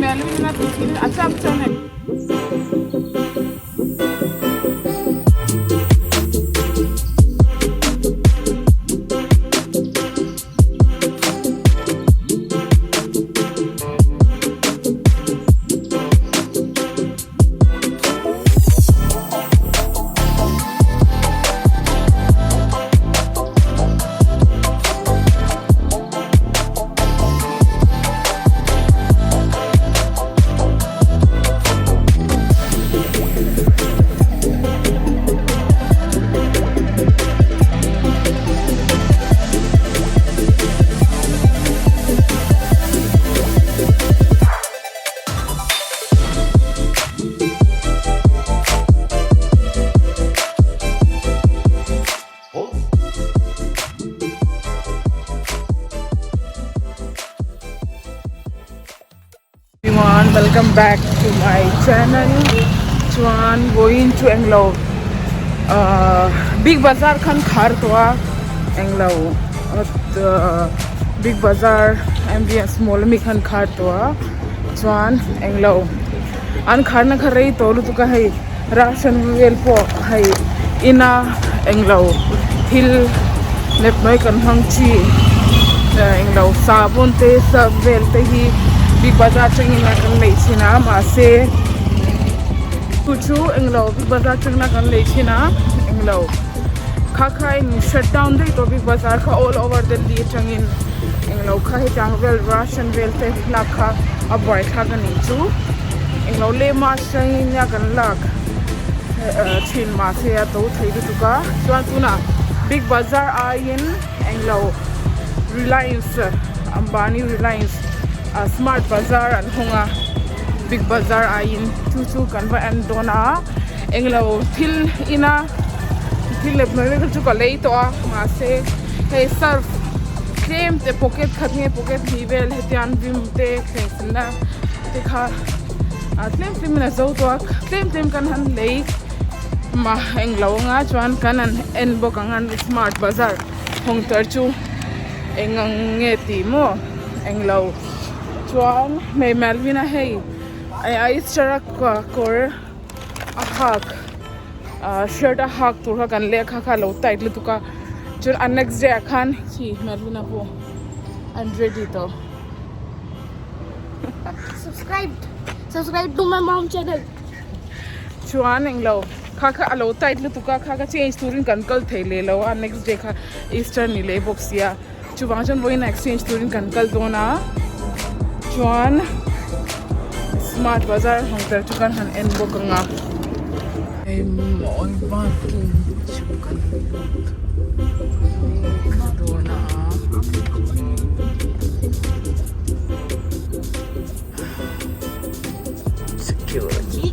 Melvin na tikin achap chane. Welcome back to my channel. Chuan going to Englo. Big Bazar khan khar toa Englo. Big Bazar ambience small mi khan khar toa Chuan Englo. An khar na khar rei tolu tu ka hai ration wel po hai ina Englo. Thil lep noi kan hang chi Englo sabun te sab wel te hi Big Bazar changin na kan lei china ma se chu Englo Big Bazar chang na kan lei china Englo kha kha in shut down dei to Big Bazar kha all over Delhi changin Englo kha he tang wel ration wel te la kha abai kha kan ni chu Englo le ma changin ya kan lak chin ma se ya to thai du ka chuan tuna Big Bazar a in Englo reliance ambani reliance smart bazaar and honga Big Bazar ain chu kan va and dona englo thil ina thil lep noi chu ka lei to ma se he serve claim te pocket khatne pocket hivel hetian vim te khesna te kha claim na zo to claim kan han lei ma englo nga chuan kan an en bokangan smart bazaar hong tar chu engang nge ti mo englo chuan may Melvin a hey I charak kor a hak shirt a hak tur kan le kha lo tight lu tuka chun next day khan chi Melvin a po I'm ready to subscribe to my mom channel chuan englo kha lo tight lu tuka kha change turin kan kal thei le lo next day kha Easter ni le boxia chuwang chon boin exchange turin kan kal dona chuan smart bazaar hong tar chukan han en bokanga ei moi banking chukan dona security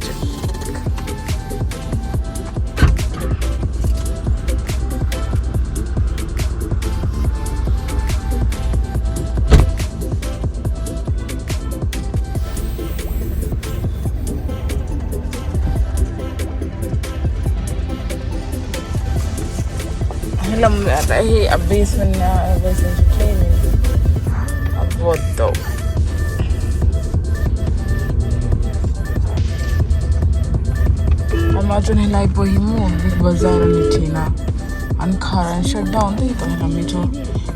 lam hi a basement na basement training a boto imagine hilai po himu Big Bazar ni thina an khar an shut down dei to hilai jo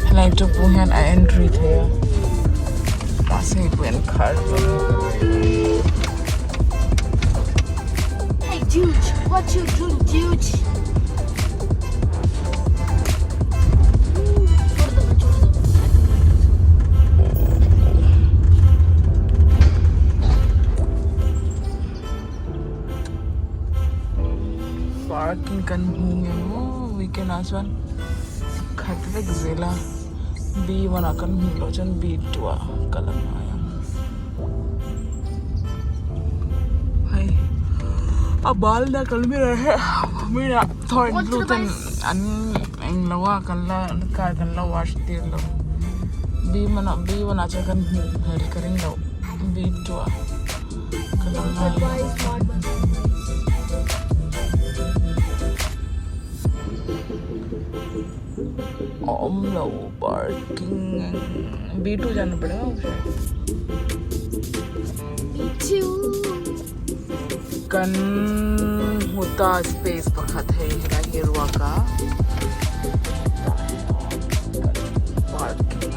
hilai jo po hian a entry thaya ta se pen khar hey dude what you doing dude parking kan hung mo weekend aswan khatvek zela B1 akan hilo chan B2 kalam ayam hai abal na kalmira hai mira thorn gluten an englawa kala kar kan la wash tir lo B1 acha kan hel karing lo B2 kalam low parking B2 जाना पड़ेगा उसे you. Kan huta space pakhat hai hela hirwa ka parking.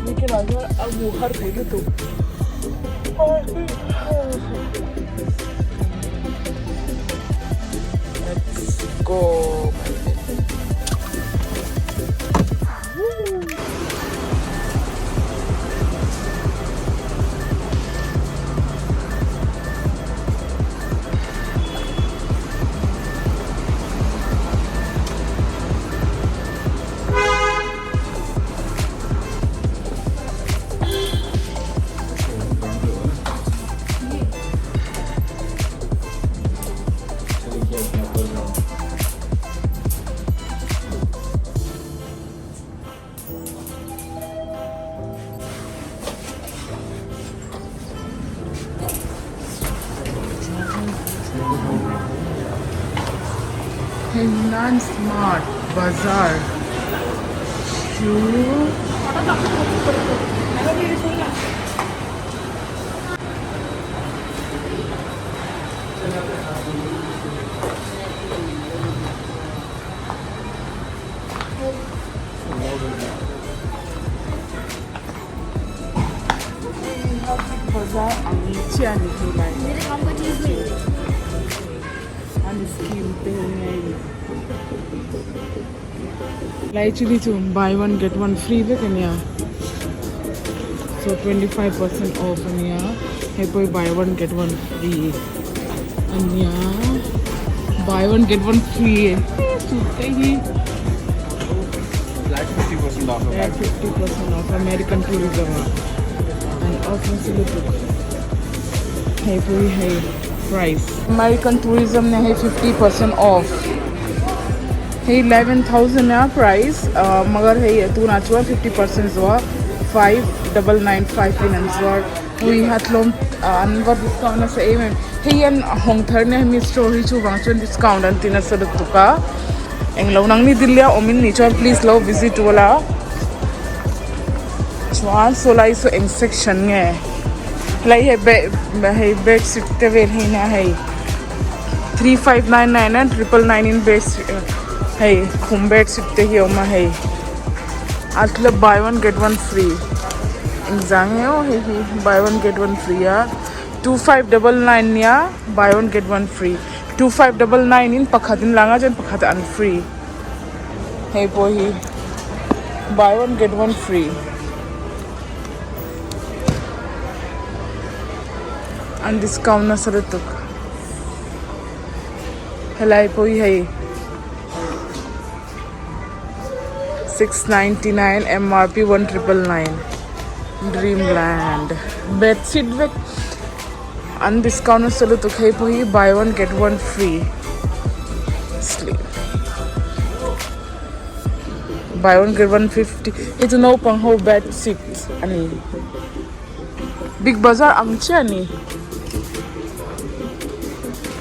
लेकिन अगर अब वो हर थे तो let's go. Henan Smart Bazar shoe. Bazar नीचे आने के लिए मेरे काम का चीज नहीं है. and scheme पे actually to buy one get one free with Kenya. So 25% off and yeah. Hey boy, buy one get one free. And yeah, buy one get one free. Flat 50% off. Yeah, 50% off American tourism. And off hey boy, hey price. American tourism ne hai 50% off. Hey 11,000 ya price. Magar hey tu na chua 50% zwa 5,995 finanswar. We had tlawm anwar discount na sa aim. Hey yan hong thar ne mi story chu wang chun discount an tina sa tuka. Englaw nang ni dilya omin ni chua please law visit wala. Chuan solai so eng section nge. Lai hey bed sit te vel hi na hey 3599 and 999 in bed hey khum bed sit te hi oma hey atla buy one get one free exam hai oh hey buy one get one free ya 2599 ya buy one get one free 2599 in pakhatin langa jan pakhat un free hey boy buy one get one free and discount na saratuk helai poi hai 699 MRP 1999 Dreamland bedsheet with and discount na saratuk hai poi buy one get one free sleep buy one get 150 it's no pang ho bed sheet ani big bazaar angche ani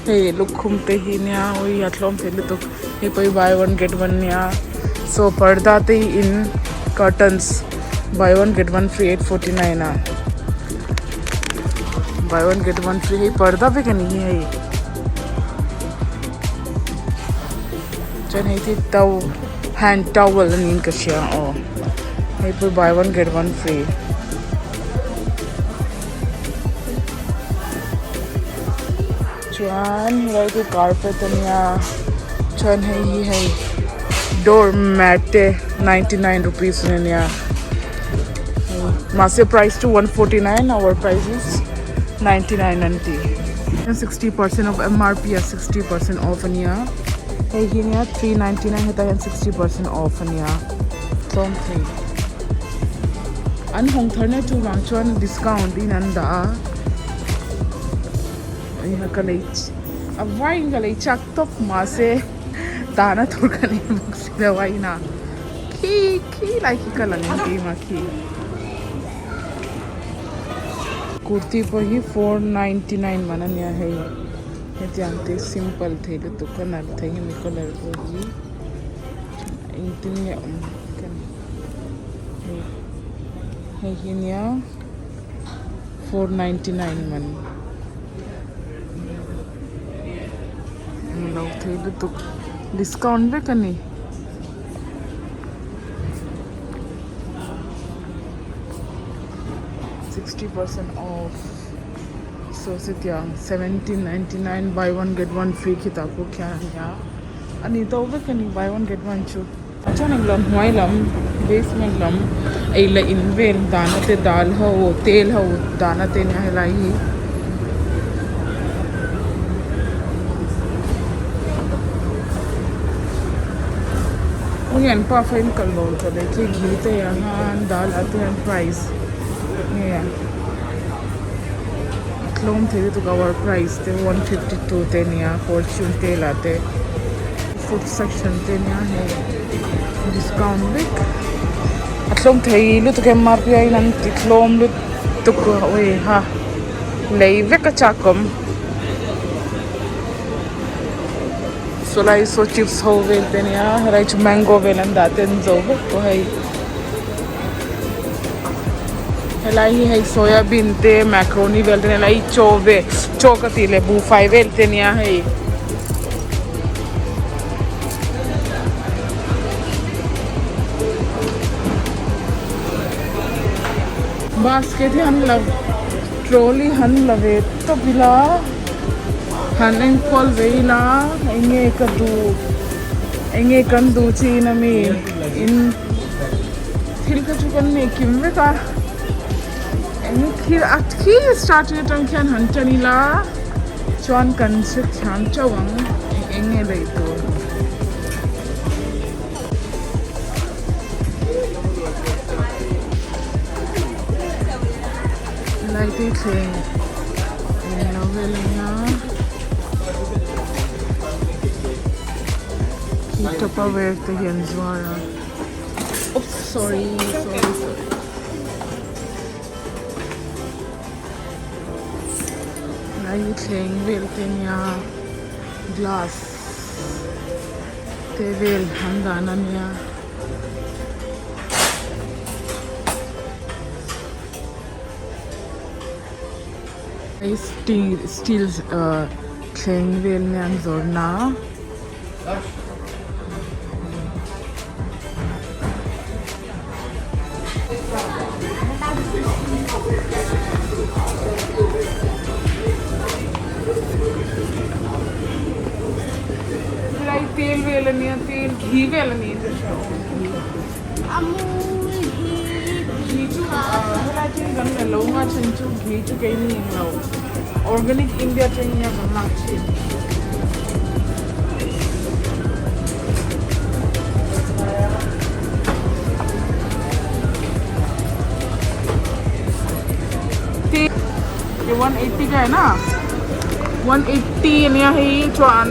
hey look khumte hi nya oi atlom phele to hey poi buy one get one nya so parda te in curtains buy one get one free 849 buy one get one free hey parda pe kani hai jan hey thi taw hand towel nin ka shia oh hey poi buy one get one free chuan hilai tu carpet ania chuan hei hi hei door mat te 99 rupees ania mase price to 149 our price is 99 nanti and 60% of MRP is 60% off ania hei hi nia 399 heta and 60% off ania tom thei an hong thar ne tu wang chuan discount in an da Kalech avai galei chak top mase tana thurkani boxi dawai na ki like kalan ki ma ki kurti po hi 499 manan ya hai ye jante simple the le to kanar the mi color ko hi intin ya kan Hey hinia 499 man. Lau thei lu tuk discount be kani. 60% off. So sit yang 17.99 buy one get one free kita ko kya niya. Ani to be kani buy one get one chu. Acha nang lam huai lam basement lam ai la invel dana te dal ho tel ho dana te nya helai hi. Ngayon pa fine kalon ko de ki ghee te yahan dal ate and price. Yeah. tlawm thei to our price te 152 te niya fortune te late food section te niya hai discount big tlawm thei lu to ke MRP ai nan ti tlawm lu to ko oi ha lei ve ka chakom so lai so chips ho vel te niya rai chu mango vel an da ten zo ko hai Lai hai soya bean te macaroni vel te lai chove chokati le bu fai vel te nia hai basket han love trolley han love to bila han en kol veila enge kan du chi na mi in thil ka chukan me kimwe ka Khi started tang kyan hantani la chuan kan se thyan chawang enge lei to lai te theng novelina ki topa ver te hian zwara oops sorry Ai thleng vel te nia glass te vel handana nia ai steel thleng vel nian zorna तेल वेलनी तेल घी वेलनी घी चु हला चिन gun लौंगा चंचु घी चु कई नहीं लो organic India चाहिए बनना चाहिए ये 180 का है ना 180 निया है chuan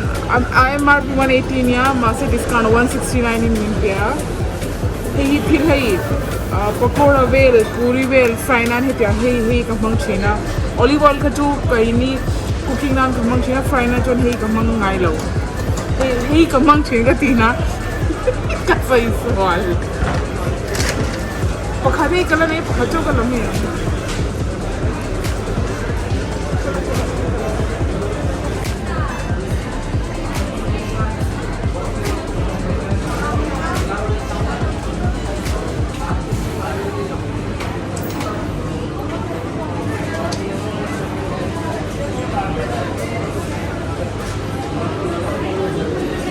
IMRP 180 niya mase discount 169 in India hey phir hey pakora vel puri vel fry nan he tya hey ka mang china olive oil ka chu kai ni cooking nan ka mang china fry na chon hey ka mang ngai lo hey ka mang china ka tina ka sai swal pakhade kala ne phacho kala me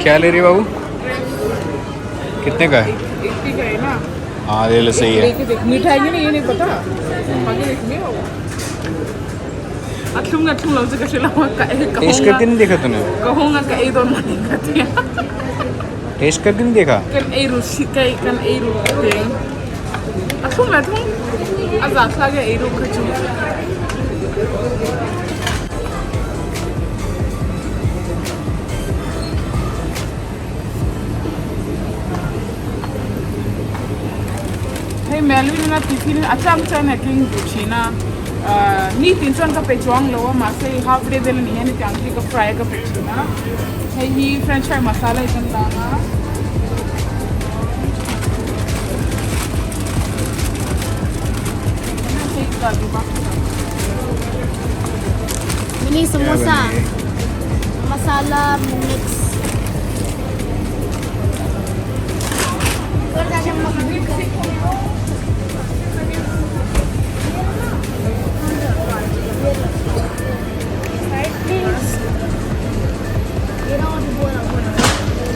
क्या ले रही बाबू कितने का है 80 का है ना हाँ ले लो सही है देख मिठाई नहीं ये नहीं पता आगे देखने अथुम लौ से कशला का टेस्ट करके नहीं देखा तूने कहूंगा का ए दोन मनी खाते टेस्ट करके नहीं देखा kan ए रुचि kai kan ए रु ते अथुम azak lagi ए रु खचु Hey Melvin na tiffin acham chana king china ni tinchon ka pechwang lo ma se half day del ni ni tang ka fry ka pechina hey hi french fry masala itan la na Mini samosa. Masala mix.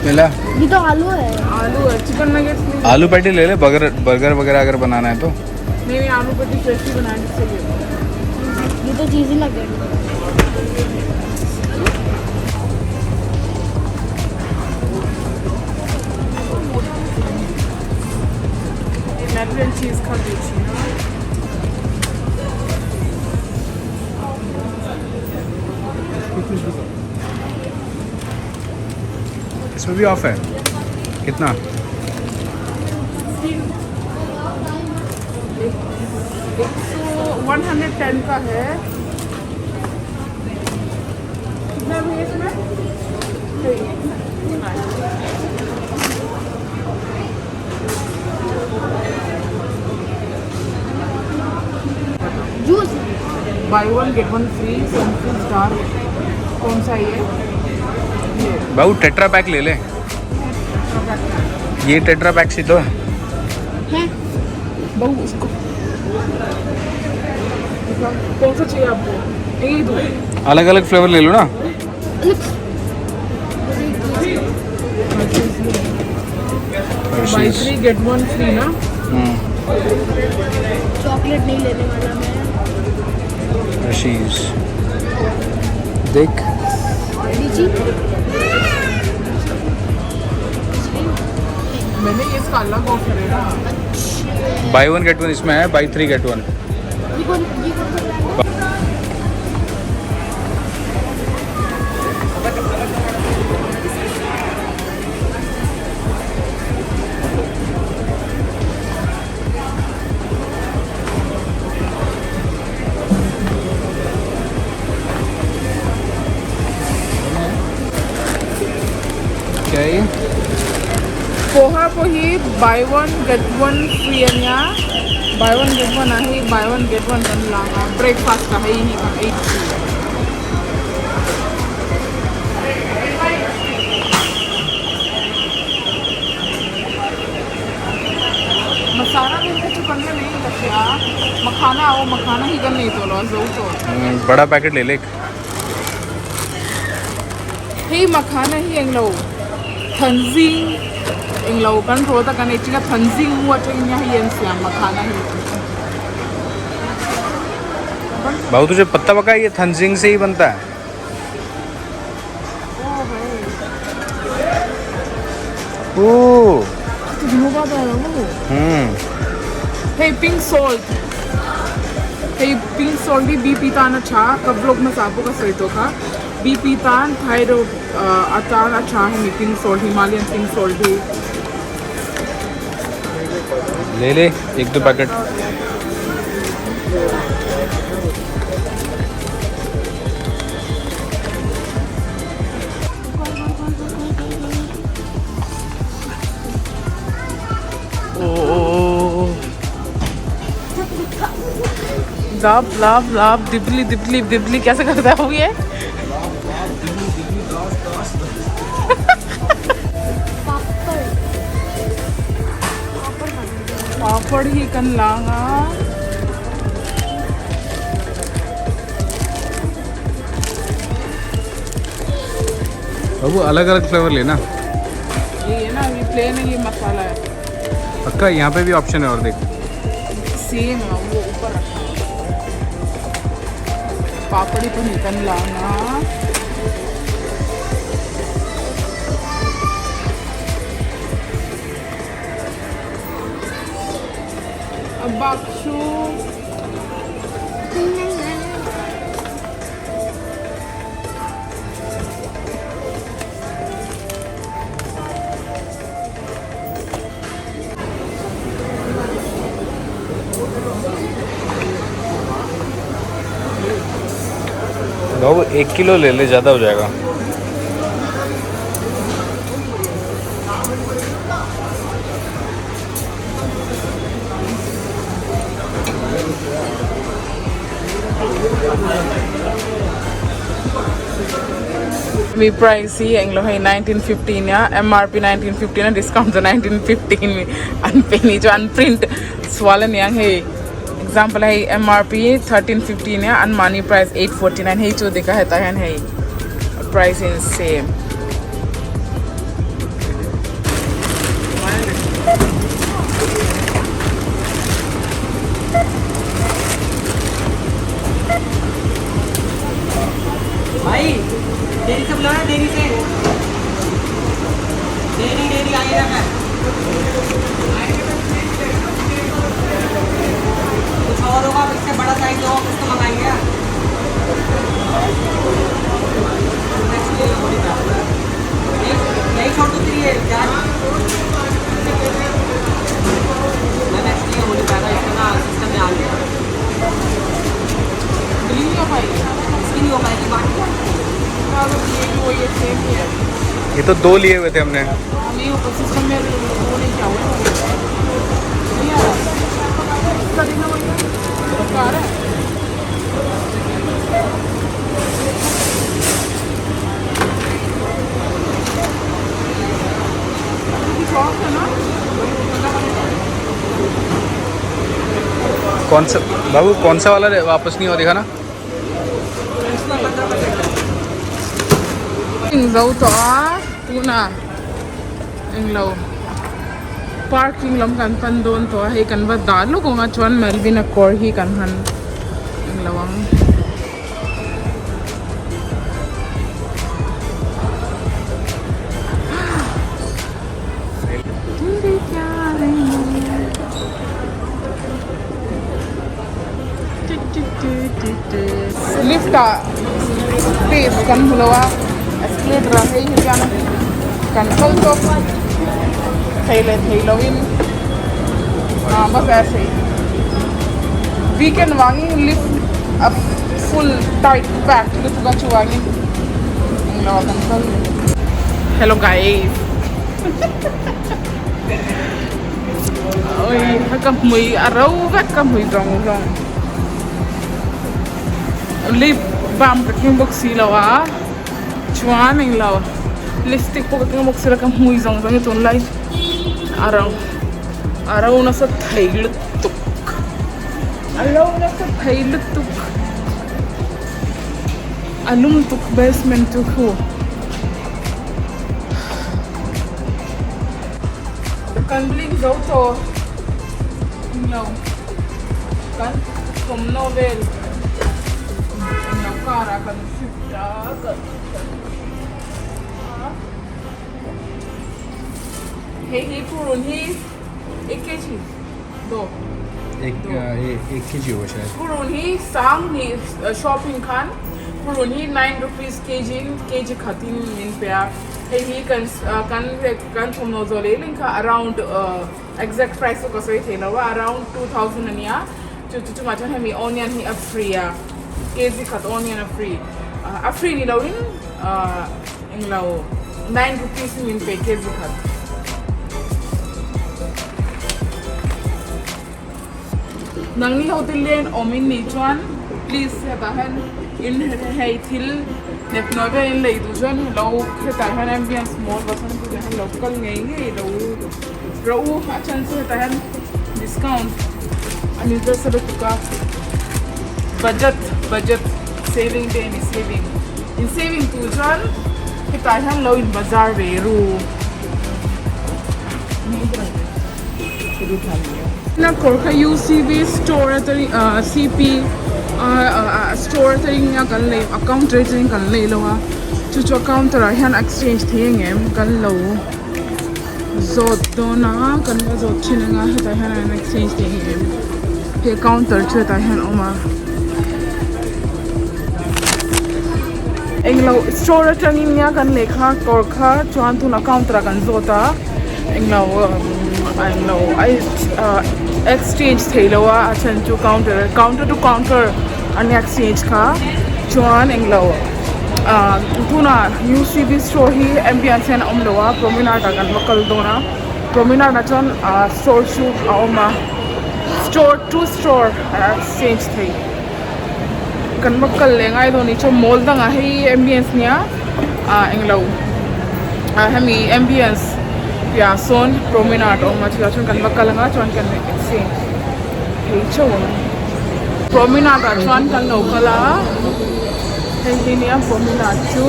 मिला? ये तो आलू है। आलू है, chicken nuggets. आलू patty ले ले, बर्गर वगैरह अगर बनाना है तो। नहीं, आलू पैटी फ्रेश बनाने से ये तो चीज़ ही लग गई। नेचुरल चीज़ खा दीजिए ना। इसमें भी ऑफ है कितना? 110 का है। कितना भी है इसमें? Juice. Buy one get one free Sunfruit Star. कौन सा ये? बाबू टेट्रा पैक ले ले, ये टेट्रा पैक सी तो है। है बहू उसको कौन सा चाहिए आपको? यही दो। अलग अलग फ्लेवर ले लो ना। बाय 3 गेट 1 फ्री ना। चॉकलेट नहीं लेने वाला मैं। रशीज देख, लीची। मैंने ये इसका अलग ऑफर है ना। बाय 1 गेट 1 इसमें है, बाय 3 गेट 1। ये कौन सा brand है? क्या है ये? पोहा पोही बाय 1 गेट 1 फ्री आहे या बाय 1 गेट 1 आहे, बाय 1 गेट 1 बनला ब्रेकफास्ट आहे ही का मसाला मिलते तो करने नहीं रखा मखाना वो मखाना ही करने तो लो जो तो बड़ा पैकेट ले ले एक। हे मखाना ही एंगलो थंजिंग एंगलो kan थोड़ा kan इचिका थंजिंग हुआ चाहिए ही एंसिया मखाना ही। बाबू तुझे पत्ता पका ये थंजिंग से ही बनता है। ओह हे पिंक सॉल्ट हे पिंक सॉल्ट ही बी पीतान अच्छा कब लोग में साबु का सही तो का बी पीतान थायरो अतान अच्छा है pink salt Himalayan pink salt भी ले ले एक दो पैकेट। लाभ लाभ लाभ दिबली दिबली दिबली कैसे करता है वो ये पापड़ ही कन लांगा बाबू अलग अलग फ्लेवर लेना। ये है ना ये प्लेन है ये मसाला है पक्का यहाँ पे भी ऑप्शन है और देख सेम है वो ऊपर रखा पापड़ी तो निकल लाना अब बाक्षू बाबू 1 किलो ले ले ज़्यादा हो जाएगा। mi price hi englo hai 1915 ya mrp 1915 na discount 1915 mi an penny jo an print swalen yang hai example hai mrp 1315 ya and money price 849 hai jo dekha hai ta hai price is same भाई देरी से बुलाना देरी से देरी आइएगा मैं कुछ और होगा इससे बड़ा साइज होगा कुछ तो मंगाएंगे यही छोड़ दूसरी है क्या मैं नेक्स्ट ये हो नहीं पाएगा इतना सिस्टम में आ गया नहीं हो पाएगी इसकी नहीं हो पाएगी बाकी ये सेम ही है ये तो 2 लिए हुए थे हमने नहीं हो सिस्टम में वो नहीं क्या हुआ नहीं आ रहा इसका देखना पड़ेगा तो आ रहा है शॉप है ना कौन सा बाबू कौन सा वाला वापस नहीं हो देखा ना Mizo to tuna englo parking lam kan pan don to he kan ba da lu ko nga chon melvin a kor hi kan han englawang lift please kan hulawa escalator hai hian kan kol to thailawin bas aise weekend wangi lift a full tight packed lift ga chuwangi englo kan kol hello guys oi hakam mui arau vet kam hui rong lift bam ka king box silawa chuan eng law lipstick po ka king box sila kam hui zong zong ton lai araw na sa thailutuk alaw na sa thailutuk alum tuk basement tuk ho kan bling zo to no kan kom novel cara kan sita kan he purun hi ek kg do एक kg होगा शायद purun hi sang ni shopping khan purun hi 9 rupees kg khatin min pya he kan thum no zole linka around exact price ko soi thela wa around 2000 ania chu ma chan mi onion hi a free ya kg cut onion a free ni lawin in law 9 rupees min pe kg cut nang ni hotel len omin ni chuan please heta han in hei thil nep no ve in lei du chuan lo heta han ambience small basan tu han local ngei ngei lo ro a chan se heta han discount ani da sa ka budget saving day ni saving tu chuan heta han lo in bazar ve ru na korka UCB store tari CP store tari nga kan le account rating kan le lo wa chu account ra han exchange thing em kan lo zot do na kan ga zot chin nga heta han exchange thing em pe counter chu ta han oma englo store tari nga kan le kha korka chuan tu na account ra kan zota englo I exchange thailawa achan chu counter to counter an exchange kha chuan englo tuna UCB store hi ambience an omlowa promenade kan local dona promenade na chon store chu auma store to store exchange thai kan makal lengai do ni cho mall danga hi ambience nia englo hemi ambience ya son promenade or ma chua chon kan bakalanga chon kan exchange hei chon promenade a chon kan lo kala hei ni am promenade chu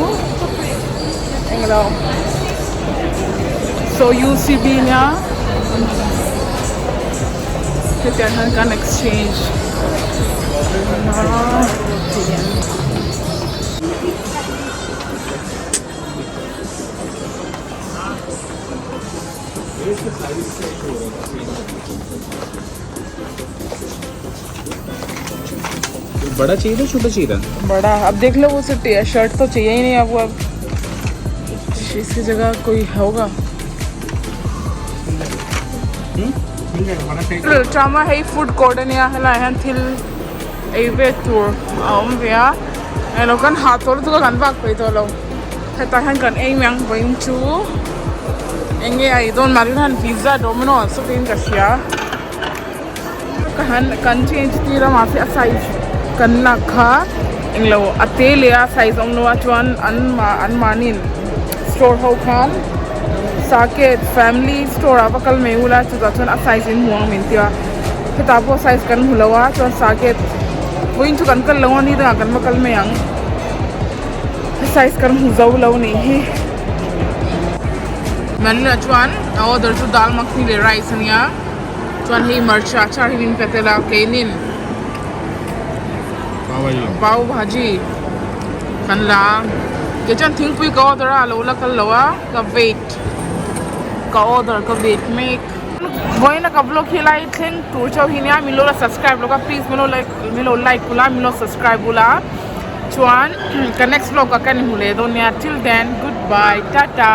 englo so UCB nya kita kan exchange बड़ा चाहिए था छोटा चाहिए था? बड़ा अब देख लो वो शर्ट तो चाहिए ही नहीं अब वो अब इसकी जगह कोई होगा tlawm है फूड कोर्ट ने हला है thil ei ve tour aum via e lo kan ha tol tu kan bak pe to lo ta han kan ei myang boin chu enge ai don marihan pizza domino's so tin ka sia kan change ti ra ma se size kan na kha englo ate le a size ong no chuan an manin store ho khan saket family store avakal meula chu da chuan a size in muang min tia ta po size kan hulawa chuan saket boin chu kan kal lo ni da kan makal me ang size kan hu zo lo ni hi man la chuan order chu dal makhni le rice ania chuan hi marcha char hin petela kenin pav bhaji kan la ke chan thing pui ka order a lo la kal lowa ka wait ka order ka wait make boy na ka vlog hi lai thing tur chau hi nia milo la subscribe lo ka please milo like kula milo subscribe kula chuan ka next vlog ka kan hule do nia till then goodbye tata